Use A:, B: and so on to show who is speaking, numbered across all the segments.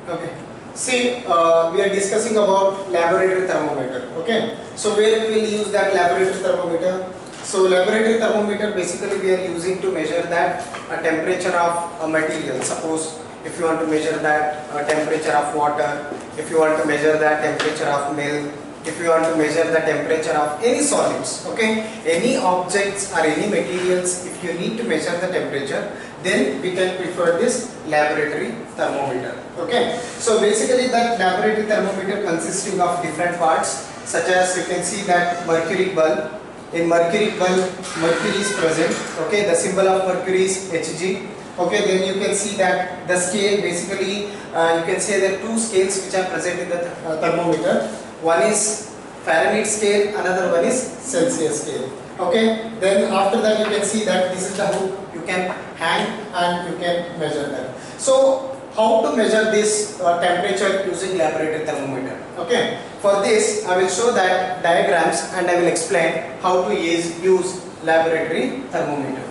A: Okay. See, we are discussing about laboratory thermometer. Okay. So where we will use that laboratory thermometer? So laboratory thermometer basically we are using to measure that temperature of a material. Suppose if you want to measure that temperature of water, if you want to measure that temperature of milk, if you want to measure the temperature of any solids, okay, any objects or any materials, if you need to measure the temperature, then we can prefer this laboratory thermometer. Okay, so basically that laboratory thermometer consisting of different parts, such as you can see that mercury bulb. In mercury bulb, mercury is present. Okay, the symbol of mercury is Hg. Okay, then you can see that the scale, basically you can say there are two scales which are present in the thermometer. One is Fahrenheit scale, another one is Celsius scale. Okay, then after that you can see that this is the hook, you can hang and you can measure that. So how to measure this temperature using laboratory thermometer? Okay, for this I will show that diagrams and I will explain how to use laboratory thermometer.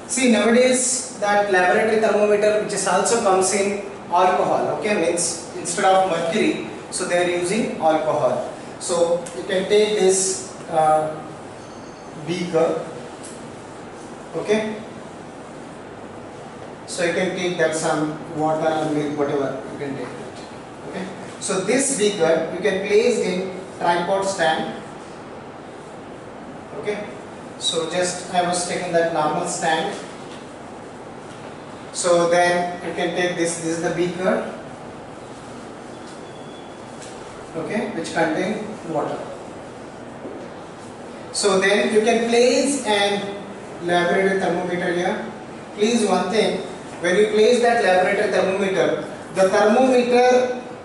A: See, nowadays that laboratory thermometer, which is also comes in alcohol, okay, means instead of mercury, so they are using alcohol. So you can take this beaker, okay, so you can take that some water or milk, whatever you can take that. Okay, so this beaker you can place in tripod stand. Okay, so just I was taking that normal stand. So then you can take this is the beaker, okay, which contain water. So then you can place an laboratory thermometer here. Please one thing, when you place that laboratory thermometer,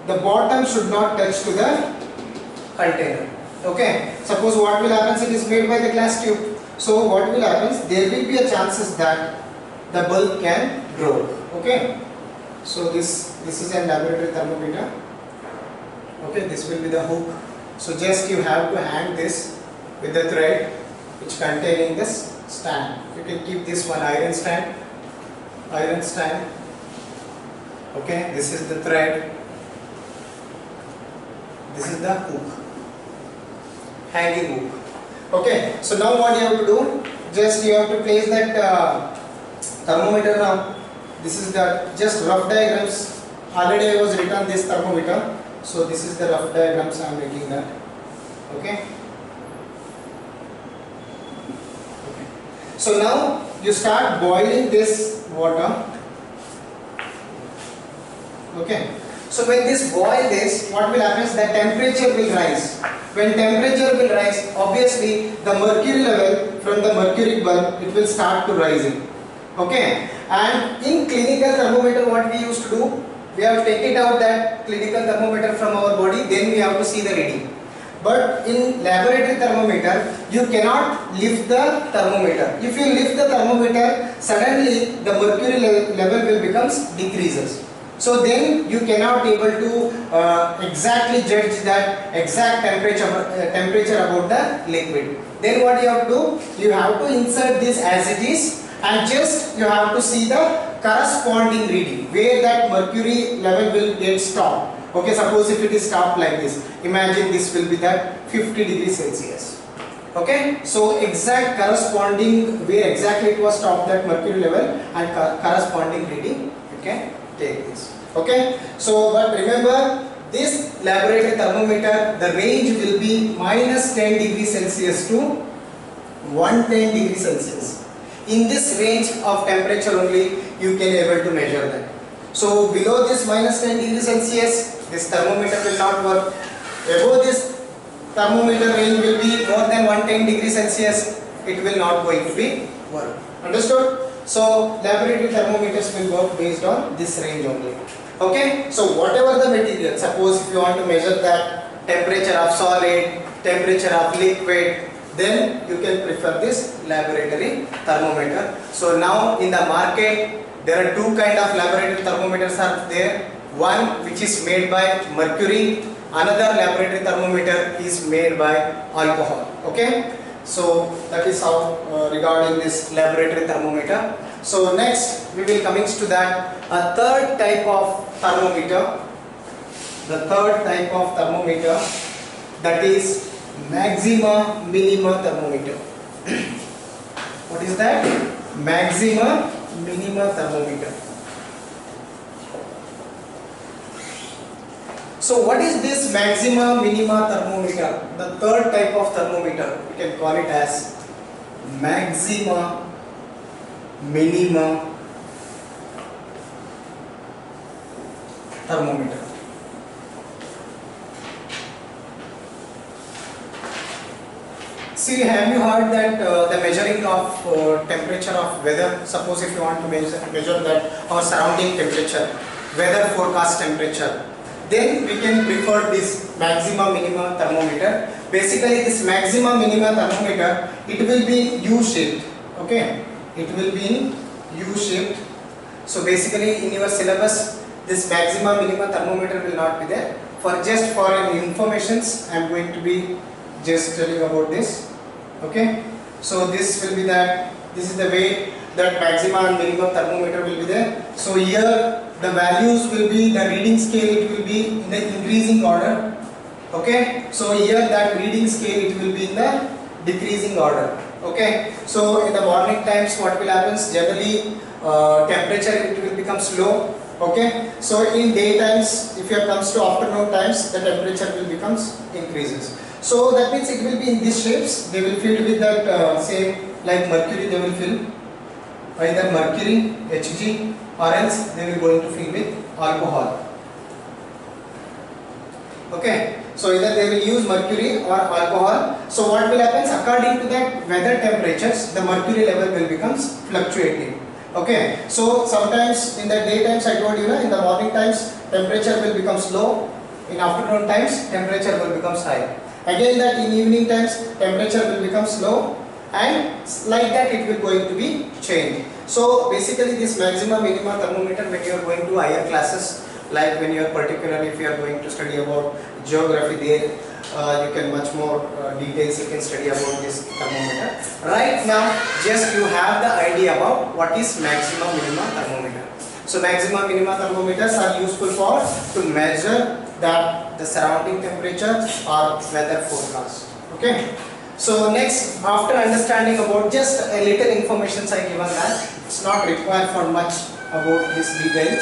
A: the bottom should not touch to the container. Okay, suppose what will happen, it is made by the glass tube. So what will happen, there will be a chances that the bulb can grow. Okay, so this is a laboratory thermometer. Okay, this will be the hook. So just you have to hang this with the thread which containing this stand. You can keep this one iron stand. Okay, this is the thread. This is the hook, hanging hook. Okay, so now what you have to do? Just you have to place that thermometer now. This is the just rough diagrams. Already I was written this thermometer. So this is the rough diagrams I am making that. Okay. So now you start boiling this water. Okay. So when this boil this, what will happen is the temperature will rise. When temperature will rise, obviously the mercury level from the mercury bulb, it will start to rising. Okay. And in clinical thermometer, what we used to do, we have taken out that clinical thermometer from our body, then we have to see the reading. But in laboratory thermometer, you cannot lift the thermometer. If you lift the thermometer, suddenly the mercury level will becomes decreases. So then you cannot able to exactly judge that exact temperature about the liquid. Then what you have to do? You have to insert this as it is, and just you have to see the corresponding reading where that mercury level will get stopped. Okay, suppose if it is stopped like this, imagine this will be that 50 degrees Celsius. Okay, so exact corresponding where exactly it was stopped, that mercury level and corresponding reading you can take this. Okay, so but remember this laboratory thermometer, the range will be minus 10 degrees Celsius to 110 degrees Celsius. In this range of temperature only you can able to measure that. So below this minus 10 degrees Celsius, this thermometer will not work. Above this thermometer range will be more than 110 degrees Celsius, it will not going to be work. Understood? So laboratory thermometers will work based on this range only. Okay? So whatever the material, suppose if you want to measure that temperature of solid, temperature of liquid, then you can prefer this laboratory thermometer. So now in the market there are two kind of laboratory thermometers are there. One which is made by mercury, another laboratory thermometer is made by alcohol. Okay, so that is how regarding this laboratory thermometer. So next we will coming to that a third type of thermometer. The third type of thermometer, that is maxima minima thermometer. What is that? Maxima minima thermometer. So what is this maxima minima thermometer? The third type of thermometer, we can call it as maxima minima thermometer. See, have you heard that the measuring of temperature of weather? Suppose if you want to measure that our surrounding temperature, weather forecast temperature, then we can prefer this maxima minima thermometer. Basically, this maxima minima thermometer, it will be U-shaped. Okay, it will be in U-shaped. So basically, in your syllabus, this maxima minima thermometer will not be there. For just for informations, I am going to be just telling about this. Okay, so this will be that. This is the way that maxima and minimum thermometer will be there. So here the values will be, the reading scale, it will be in the increasing order. Okay, so here that reading scale, it will be in the decreasing order. Okay, so in the morning times what will happen, generally temperature it will become low. Okay, so in day times, if it comes to afternoon times, the temperature will becomes increases. So that means it will be in these shapes. They will fill with that same, like mercury they will fill, either mercury, Hg, or else they will going to fill with alcohol. Okay, so either they will use mercury or alcohol. So what will happen, according to that weather temperatures, the mercury level will becomes fluctuating. Okay, so sometimes in the day times, I told you, in the morning times temperature will become low, in afternoon times temperature will become high. Again that in evening times temperature will become low, and like that it will going to be changed. So basically this maxima minima thermometer, when you are going to higher classes, like when you are particularly if you are going to study about geography, there you can much more details you can study about this thermometer. Right now just you have the idea about what is maxima minima thermometer. So maxima minima thermometers are useful for to measure that the surrounding temperature or weather forecast. Okay. So next, after understanding about just a little information I given that, it's not required for much about these details.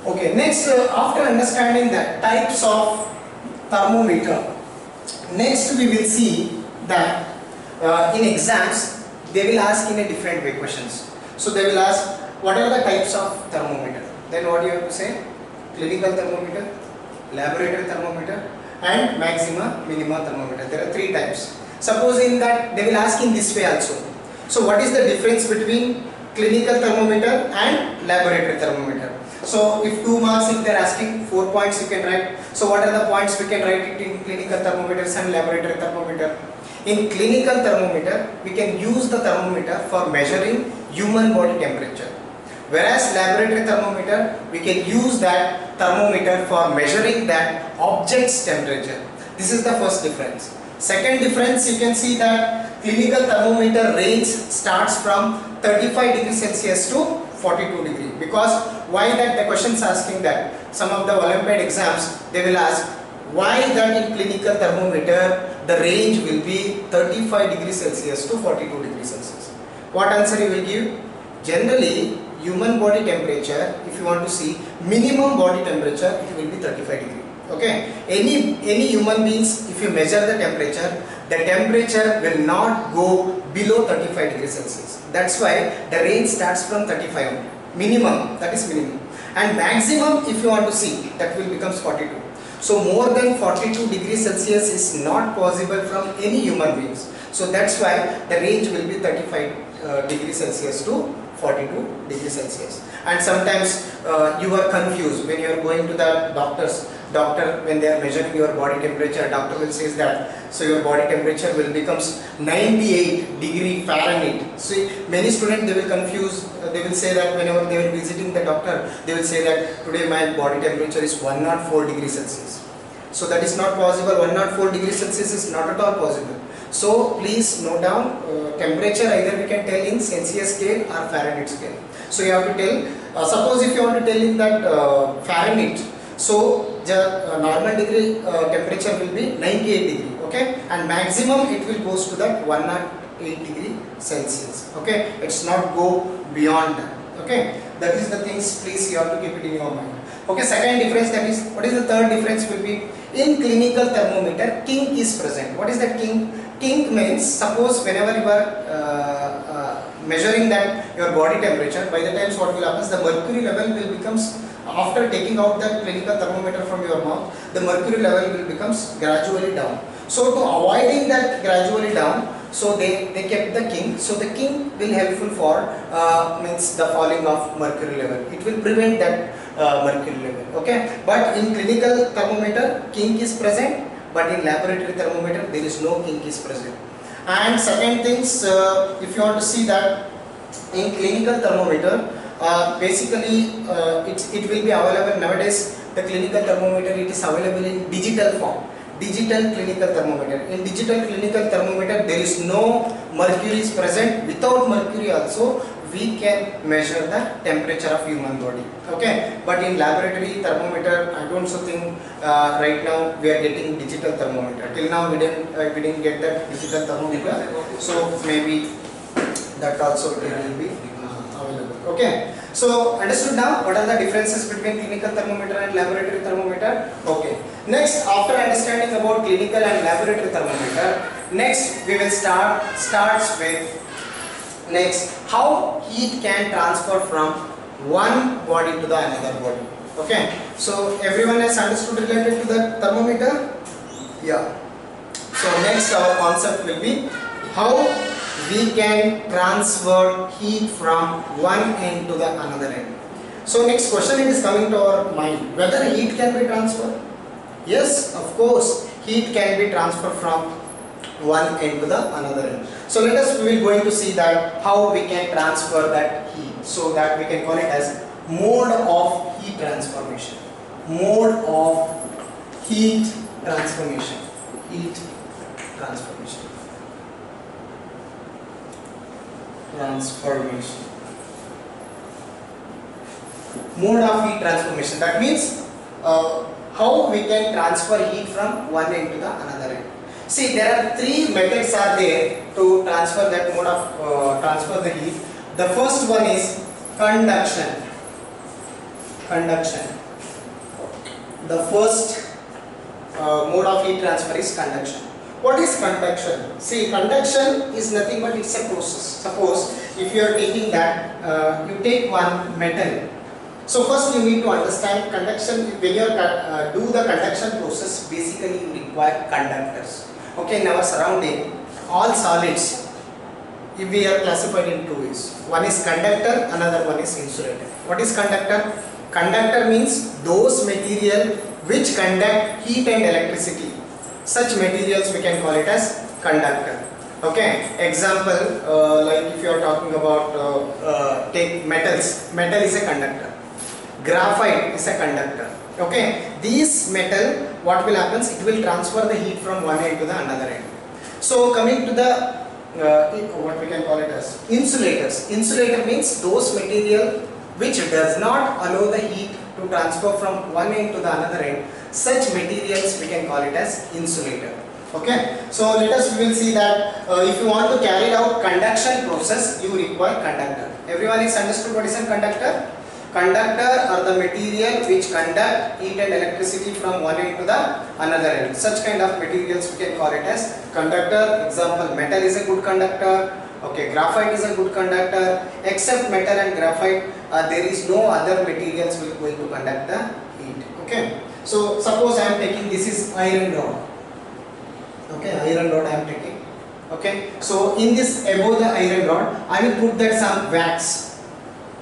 A: Okay, next after understanding the types of thermometer, next we will see that in exams they will ask in a different way questions. So they will ask what are the types of thermometer. Then what do you have to say? Clinical thermometer, laboratory thermometer, and maxima minima thermometer. There are three types. Suppose in that they will ask in this way also. So what is the difference between clinical thermometer and laboratory thermometer? So if 2 marks, if they are asking 4 points you can write. So what are the points we can write it in clinical thermometers and laboratory thermometer? In clinical thermometer we can use the thermometer for measuring human body temperature. Whereas laboratory thermometer, we can use that thermometer for measuring that object's temperature. This is the first difference. Second difference, you can see that clinical thermometer range starts from 35 degrees Celsius to 42 degrees. Because why that the question is asking that? Some of the Olympiad exams, they will ask why that in clinical thermometer the range will be 35 degrees Celsius to 42 degrees Celsius. What answer you will give? Generally, human body temperature, if you want to see minimum body temperature, it will be 35 degree. Okay, any human beings, if you measure the temperature will not go below 35 degrees Celsius. That's why the range starts from 35 minimum, that is minimum, and maximum if you want to see, that will becomes 42. So more than 42 degrees Celsius is not possible from any human beings. So that's why the range will be 35 degrees Celsius to 42 degrees Celsius. And sometimes you are confused when you are going to the doctor when they are measuring your body temperature. Doctor will say that so your body temperature will becomes 98 degree Fahrenheit. So many students, they will confuse, they will say that whenever they are visiting the doctor, they will say that today my body temperature is 104 degrees Celsius. So that is not possible. 104 degrees Celsius is not at all possible. So please note down temperature, either we can tell in Celsius scale or Fahrenheit scale. So you have to tell, suppose if you want to tell in that Fahrenheit, so the normal degree temperature will be 98 degree, okay, and maximum it will goes to that 108 degree Celsius, okay, it's not go beyond that, okay. That is the things, please you have to keep it in your mind. Okay, second difference, that is, what is the third difference will be, in clinical thermometer kink is present. What is that kink? Kink means, suppose whenever you are measuring that your body temperature, by the times what will happen, the mercury level will becomes, after taking out that clinical thermometer from your mouth, the mercury level will becomes gradually down. So to avoiding that gradually down, so they kept the kink. So the kink will helpful for means the falling of mercury level. It will prevent that mercury level. Okay. But in clinical thermometer kink is present, but in laboratory thermometer there is no kink is present. And second things, if you want to see that in clinical thermometer, basically it will be available nowadays. The clinical thermometer, it is available in digital form. Digital clinical thermometer. In digital clinical thermometer there is no mercury is present. Without mercury also we can measure the temperature of human body. Okay. But in laboratory thermometer, I don't so think right now we are getting digital thermometer. Till now we didn't get that digital thermometer. So maybe that also it will be available. Okay. So understood now what are the differences between clinical thermometer and laboratory thermometer? Okay. Next, after understanding about clinical and laboratory thermometer, next we will starts with next how heat can transfer from one body to the another body. Okay. So everyone has understood related to the thermometer? Yeah. So next our concept will be how we can transfer heat from one end to the another end. So next question it is coming to our mind, whether heat can be transferred. Yes, of course, heat can be transferred from one end to the another end. So we will going to see that how we can transfer that heat. So that we can call it as mode of heat transformation. Mode of heat transformation. Heat transformation. Transformation. Mode of heat transformation. That means how we can transfer heat from one end to the another end. See, there are three methods are there to transfer that mode of transfer the heat. The first one is conduction. Conduction. The first mode of heat transfer is conduction. What is conduction? See, conduction is nothing but it's a process. Suppose if you are taking that, you take one metal. So first you need to understand conduction. When you do the conduction process, basically you require conductors. Okay, in our surrounding, all solids, if we are classified in two ways. One is conductor, another one is insulator. What is conductor? Conductor means those material which conduct heat and electricity. Such materials we can call it as conductor. Okay, example, like if you are talking about take metals, metal is a conductor, graphite is a conductor. Okay, these metal, what will happen? It will transfer the heat from one end to the another end. So coming to the what we can call it as insulators. Insulator means those material which does not allow the heat to transfer from one end to the another end. Such materials we can call it as insulator. Okay, so we will see that if you want to carry out conduction process, you require conductor. Everyone is understood what is a conductor? Conductor are the material which conduct heat and electricity from one end to the another end. Such kind of materials we can call it as conductor. Example, metal is a good conductor. Okay, graphite is a good conductor. Except metal and graphite, there is no other materials which are going to conduct the heat. Okay, so suppose I am taking, this is iron rod. Okay, iron rod I am taking. Okay, so in this above the iron rod, I will put that some wax.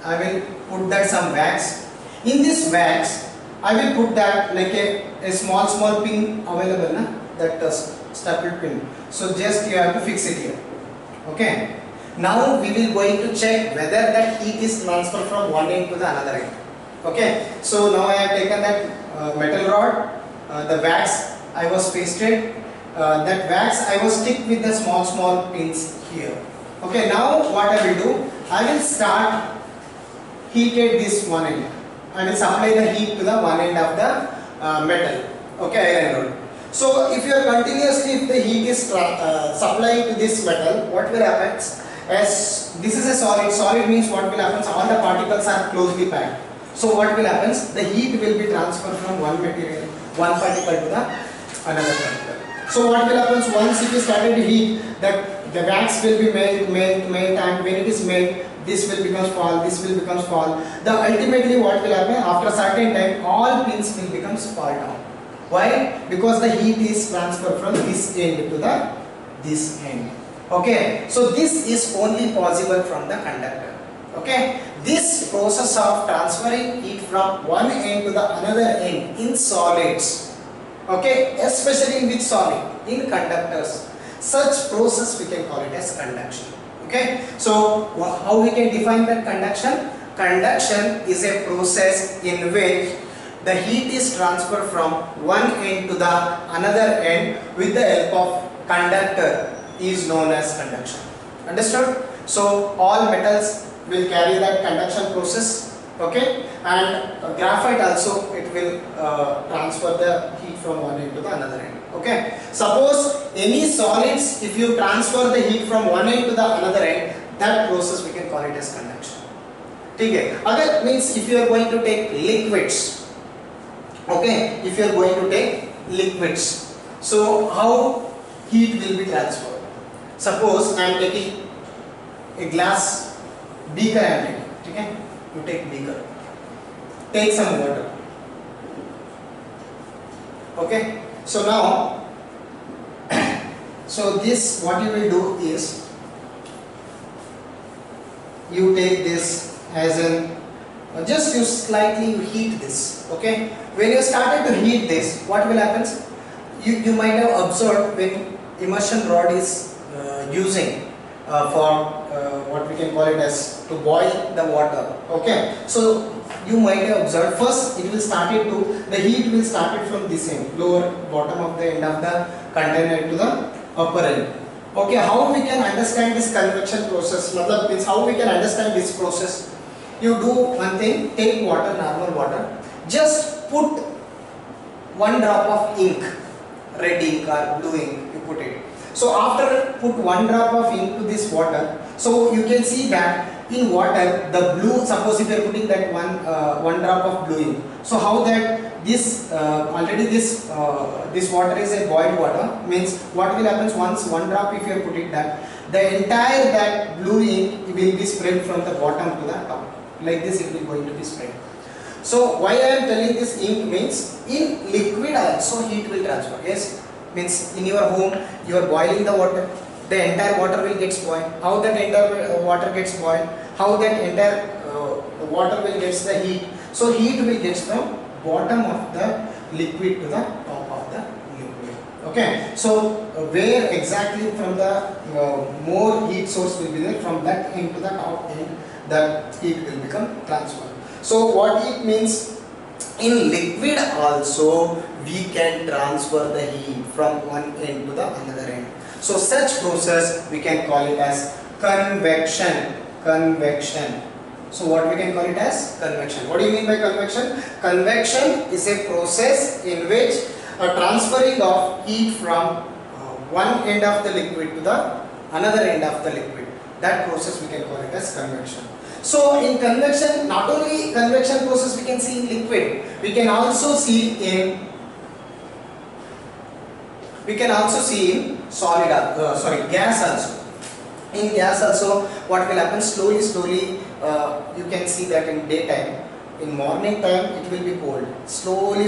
A: I will put that some wax. In this wax, I will put that like a small pin available, na? That stapled pin. So just you have to fix it here. Okay. Now we will going to check whether that heat is transferred from one end to the another end. Okay. So now I have taken that metal rod, the wax I was pasted. that wax I was stick with the small pins here. Okay, now what I will do, I will start heated this one end. I will supply the heat to the one end of the metal. Okay, iron rod. So if you are continuously, if the heat is supplying to this metal, what will happen? As this is a solid means what will happen? All the particles are closely packed. So what will happen? The heat will be transferred from one particle to the another particle. So what will happen? Once it is started to heat, that the wax will be melt, and when it is melt, this will become fall, this will become fall. The ultimately what will happen? After a certain time, all pins will become fall down. Why? Because the heat is transferred from this end to this end. Okay, so this is only possible from the conductor. Okay, this process of transferring heat from one end to the another end in solids, okay, especially in which solid? In conductors. Such process we can call it as conduction. Okay, so how we can define that conduction? Conduction is a process in which the heat is transferred from one end to the another end with the help of conductor is known as conduction. Understood? So all metals will carry that conduction process. Okay, and graphite also, it will transfer the heat from one end to the another end. Okay, suppose any solids, if you transfer the heat from one end to the another end, that process we can call it as conduction. Okay, other means if you are going to take liquids. Okay, if you are going to take liquids, so how heat will be transferred? Suppose I am taking a glass beaker, I am taking. Okay, you take beaker, take some water. Okay, so now, so this what you will do is, you take this as an, just you slightly heat this. Okay, when you started to heat this, what will happen? You might have observed when immersion rod is using for what we can call it as to boil the water. Okay, so you might have observed first it will start it to, the heat will start it from this end, lower bottom of the end of the container to the upper end. Okay, how we can understand this convection process? Means how we can understand this process? You do one thing, take water, normal water, just put one drop of ink, red ink or blue ink, you put it. So after put one drop of ink to this water, so you can see that in water the blue, suppose if you are putting that one drop of blue ink, so how that this already this water is a boiled water, means what will happen once one drop if you are putting that, the entire that blue ink will be spread from the bottom to the top, like this it will going to be spread. So why I am telling this ink means in liquid also heat will transfer. Yes, means in your home you are boiling the water, the entire water will get boiled. How that entire water gets boiled? How that entire water will get the heat? So heat will get from bottom of the liquid to the top of the liquid. Okay, so where exactly from the more heat source will be there, from that end to the top end, that heat will become transferred. So what it means, in liquid also we can transfer the heat from one end to the another end. So such process we can call it as convection. Convection. So what we can call it as convection. What do you mean by convection? Convection is a process in which a transferring of heat from one end of the liquid to the another end of the liquid. That process we can call it as convection. So in convection, not only convection process we can see in liquid, we can also see in solid, gas also. In gas also, what will happen? Slowly, you can see that in daytime, in morning time it will be cold. Slowly,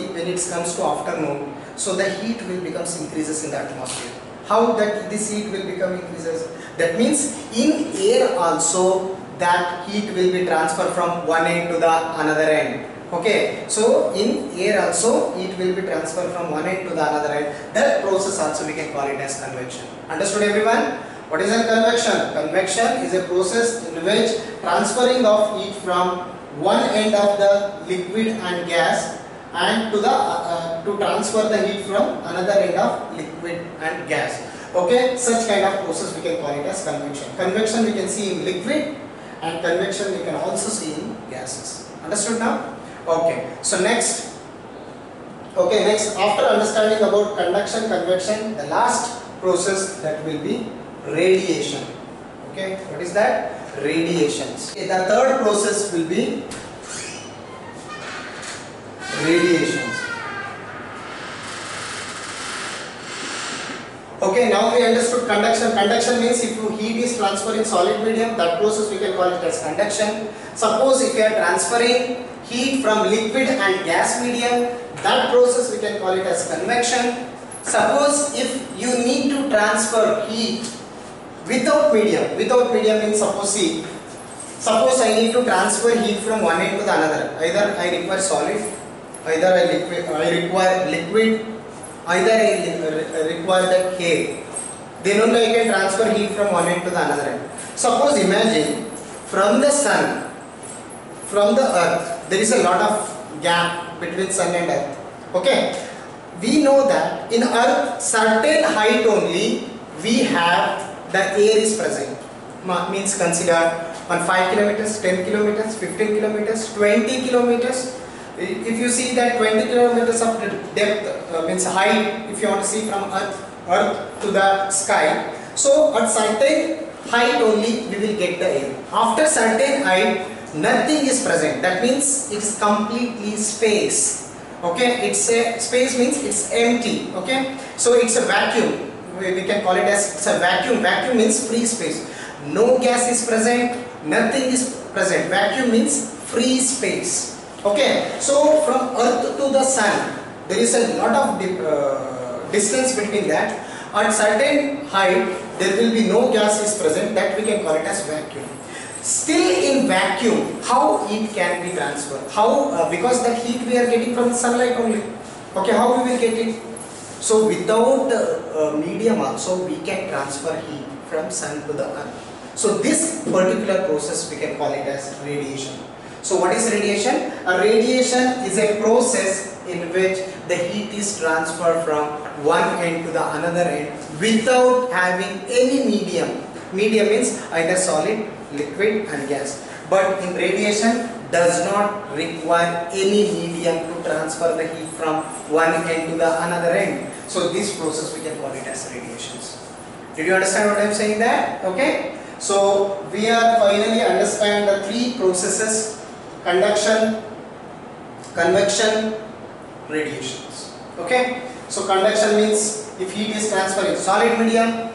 A: when it comes to afternoon, so the heat will become increases in the atmosphere. How that this heat will become increases? That means in air also that heat will be transferred from one end to the another end. Okay, so in air also heat will be transferred from one end to the another end. That process also we can call it as convection. Understood everyone? What is a convection? Convection is a process in which transferring of heat from one end of the liquid and gas and to transfer the heat from another end of liquid and gas. Okay, such kind of process we can call it as convection. Convection we can see in liquid, and convection we can also see in gases. Understood now? Okay, so next after understanding about conduction, convection, the last process that will be radiation. Okay, what is that? Radiations. Okay, the third process will be radiations. Okay, now we understood conduction. Conduction means if heat is transferred in solid medium, that process we can call it as conduction. Suppose if you are transferring heat from liquid and gas medium, that process we can call it as convection. Suppose if you need to transfer heat without medium means suppose I need to transfer heat from one end to the another. Either I require solid, either I require liquid, either I require the air. Then only I can transfer heat from one end to the another end. Suppose imagine from the sun, from the earth, there is a lot of gap between sun and earth. Okay, we know that in earth certain height only we have the air is present. Means consider on 5 kilometers, 10 kilometers, 15 kilometers, 20 kilometers. If you see that 20 kilometers of depth means height, if you want to see from earth to the sky, so at certain height only we will get the air. After certain height, nothing is present. That means it is completely space. Okay, it's a space means it's empty. Okay, so it's a vacuum. We can call it as it's a vacuum. Vacuum means free space. No gas is present, nothing is present. Vacuum means free space. Okay, so from earth to the sun, there is a lot of distance between that. At certain height, there will be no gas is present. That we can call it as vacuum. Still in vacuum, how heat can be transferred? How? Because the heat we are getting from the sunlight only. Okay, how we will get it? So without medium also we can transfer heat from sun to the earth. So this particular process we can call it as radiation. So what is radiation? A radiation is a process in which the heat is transferred from one end to the another end without having any medium. Medium means either solid, liquid and gas. But in radiation does not require any medium to transfer the heat from one end to the another end. So this process we can call it as radiations. Did you understand what I am saying there? Okay. So we are finally understand the three processes: conduction, convection, radiations. Okay. So conduction means if heat is transferred in solid medium,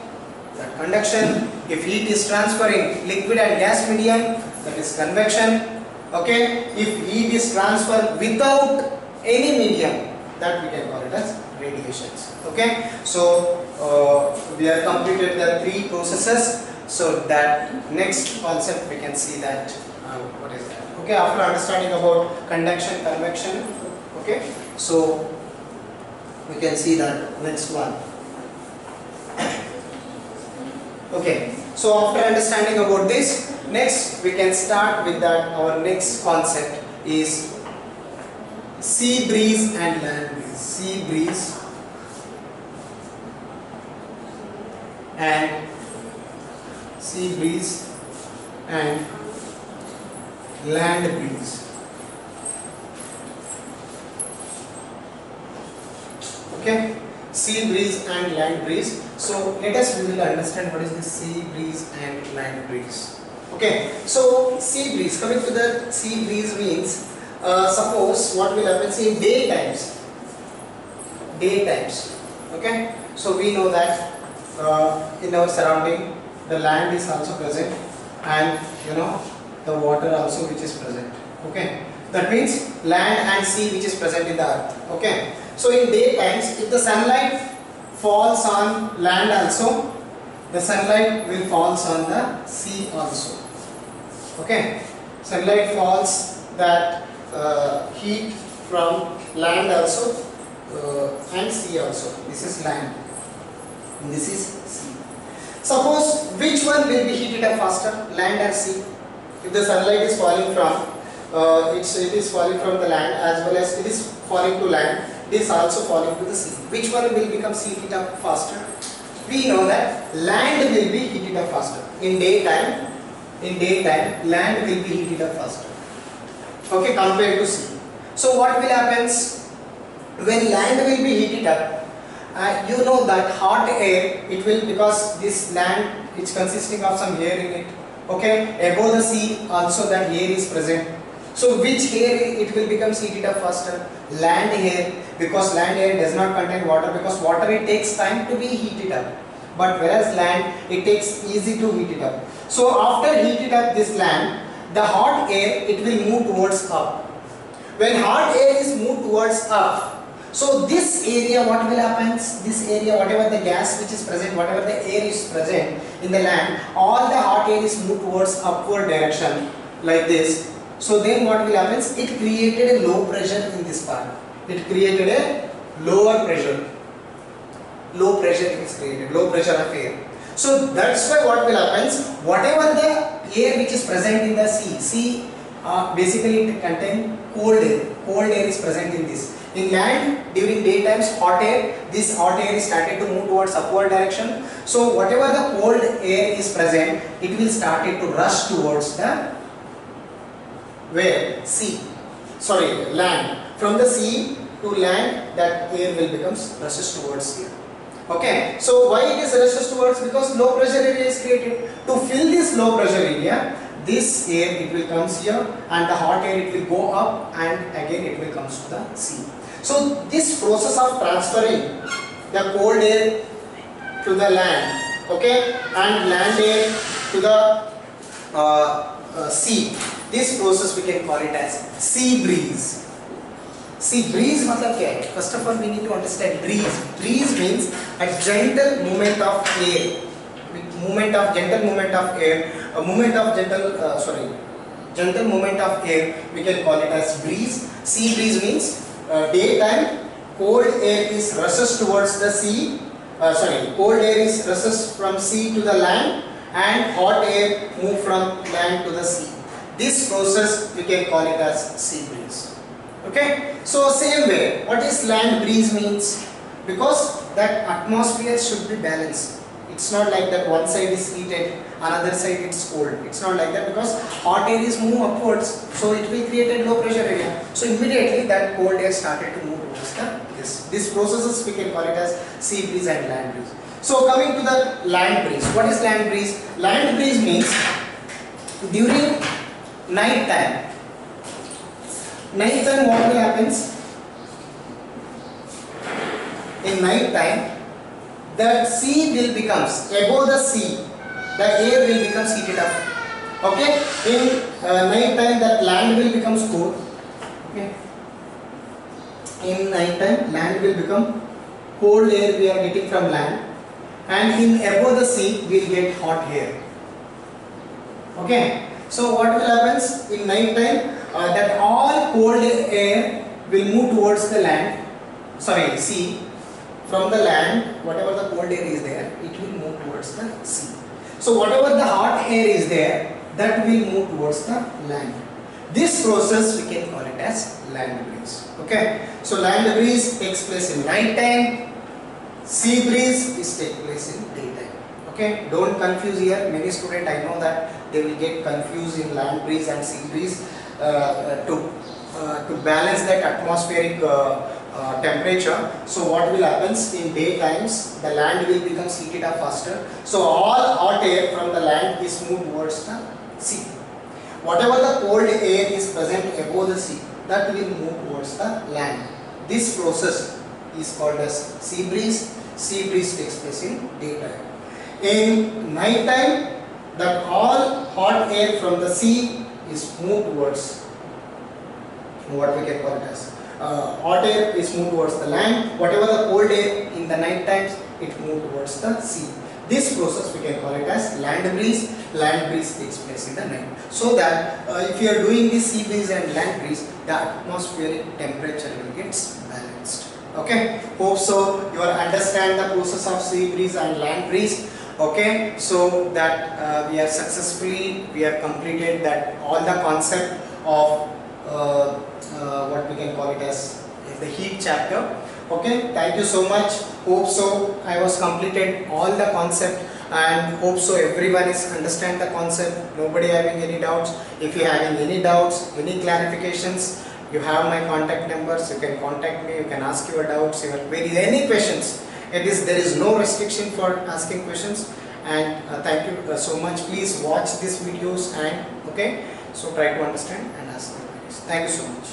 A: that conduction. If heat is transferred in liquid and gas medium, that is convection. Okay. If heat is transferred without any medium, that we can call it as radiations. Okay. So we have completed the three processes. So that next concept we can see that what is that? Okay. After understanding about conduction, convection. Okay. So we can see that next one. Okay, so after understanding about this, next we can start with that. Our next concept is sea breeze and land breeze. Sea breeze and land breeze. Okay, sea breeze and land breeze. So let us we will understand what is the sea breeze and land breeze. Okay, so sea breeze, coming to the sea breeze means suppose what will happen in daytimes. Okay, so we know that in our surrounding the land is also present, and you know the water also which is present. Okay, that means land and sea which is present in the earth. Okay, so in daytimes if the sunlight falls on land also, the sunlight will falls on the sea also. Okay, sunlight falls that heat from land also and sea also. This is land, this is sea. Suppose which one will be heated up faster, land or sea? If the sunlight is falling from it is falling from the land as well as it is falling to land. It is also falling to the sea. Which one will become heated up faster? We know that land will be heated up faster. In daytime, land will be heated up faster. Okay, compared to sea. So what will happen when land will be heated up? You know that hot air, it will, because this land is consisting of some air in it. Okay, above the sea also that air is present. So which air it will become heated up faster? Land air, because land air does not contain water, because water it takes time to be heated up. But whereas land, it takes easy to heat it up. So after heated up this land, the hot air, it will move towards up. When hot air is moved towards up, so this area, what will happen? This area, whatever the gas which is present, whatever the air is present in the land, all the hot air is moved towards upward direction like this. So then what will happen? It created a low pressure in this part. It created a lower pressure. Low pressure is created, low pressure of air. So that's why what will happen? Whatever the air which is present in the sea basically it contains cold air. Cold air is present in this. In land, during daytimes, hot air, this hot air is started to move towards upward direction. So whatever the cold air is present, it will start to rush towards the where? Sea. Sorry, land. From the sea to land, that air will rushes towards here. Okay. So why it is rushes towards? Because low pressure area is created. To fill this low pressure area, this air it will comes here, and the hot air it will go up, and again it will comes to the sea. So this process of transferring the cold air to the land, okay, and land air to the sea, this process we can call it as sea breeze. See, breeze matlab kya hai? First of all we need to understand breeze. Breeze means a gentle movement of air. Gentle movement of air, we can call it as breeze. Sea breeze means daytime cold air is rushes towards the sea. Cold air is rushes from sea to the land, and hot air move from land to the sea. This process we can call it as sea breeze. Okay, so same way, what is land breeze means? Because that atmosphere should be balanced. It's not like that one side is heated, another side it's cold. It's not like that, because hot air is move upwards, so it will create a low pressure area. So immediately that cold air started to move towards this. These processes we can call it as sea breeze and land breeze. So coming to the land breeze. What is land breeze? Land breeze means during night time. Night time what will happens? In night time, the sea will becomes above the sea, the air will becomes heated up. Okay, in night time that land will becomes cold. Okay, in night time land will become cold air we are getting from land, and in above the sea we will get hot air. Okay, so what will happens in night time? That all cold air will move towards the land, sea. From the land, whatever the cold air is there, it will move towards the sea. So whatever the hot air is there, that will move towards the land. This process we can call it as land breeze. Okay, so land breeze takes place in night time, sea breeze is take place in daytime. Okay, don't confuse here. Many students I know that they will get confused in land breeze and sea breeze. To balance that atmospheric temperature, so what will happen in daytimes, the land will become heated up faster, so all hot air from the land is moved towards the sea. Whatever the cold air is present above the sea, that will move towards the land. This process is called as sea breeze. Sea breeze takes place in daytime. In night time, that all hot air from the sea is moved towards what we can call it as hot air is moved towards the land. Whatever the cold air in the night times, it moved towards the sea. This process we can call it as land breeze. Land breeze takes place in the night. So that if you are doing this sea breeze and land breeze, the atmospheric temperature will get balanced. Okay, hope so you understand the process of sea breeze and land breeze. Okay, so that we have completed that all the concept of what we can call it as the heat chapter. Okay, thank you so much. Hope so I was completed all the concept, and hope so everyone is understand the concept. Nobody having any doubts. If you having any doubts, any clarifications, you have my contact numbers. You can contact me. You can ask your doubts, your queries, any questions. There is no restriction for asking questions. And thank you so much. Please watch these videos and okay. So try to understand and ask the queries. Thank you so much.